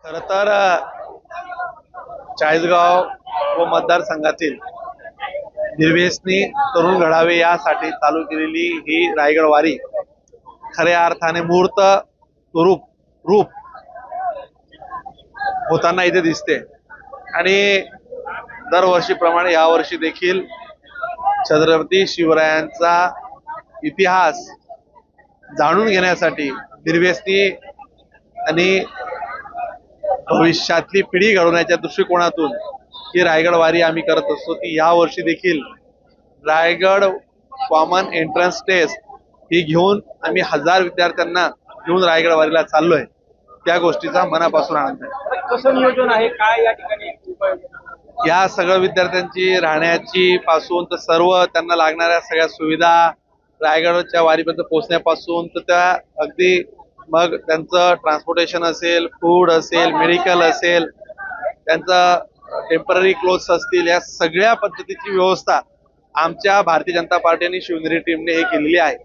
खर तर चाळीसगाव व मतदारसंघातील निर्व्यसनी तरुण घडावे यासाठी चालू केलेली ही रायगड वारी खऱ्या अर्थाने मूर्त स्वरूप रूप होताना इथे दिसते। आणि दरवर्षीप्रमाणे यावर्षी देखील छत्रपती शिवरायांचा इतिहास जाणून घेण्यासाठी निर्व्यसनी आणि भविष्यातली पिढी घडवण्याच्या दृष्टिकोनातून ही रायगड वारी आम्ही करत असतो। ती या वर्षी देखील रायगड कॉमन एंट्रन्स टेस्ट ही घेऊन आम्ही 1000 विद्यार्थ्यांना घेऊन रायगड वारीला चाललोय। त्या गोष्टीचा मनापासून आनंद आहे। कसं नियोजन आहे, काय या ठिकाणी या सगळ्या विद्यार्थ्यांची राहण्याची पासून तर सर्व त्यांना लागणाऱ्या सगळ्या सुविधा रायगडच्या वारीपर्यंत पोहोचण्यापासून तर त्या अगदी मग त्यांचं ट्रान्सपोर्टेशन असेल, फूड असेल, मेडिकल असेल, त्यांचं टेम्पररी क्लोथ्स असतील, या सगळ्या पद्धतीची व्यवस्था आमच्या भारतीय जनता पार्टी आणि शिवनेरी टीमने हे केलेली आहे।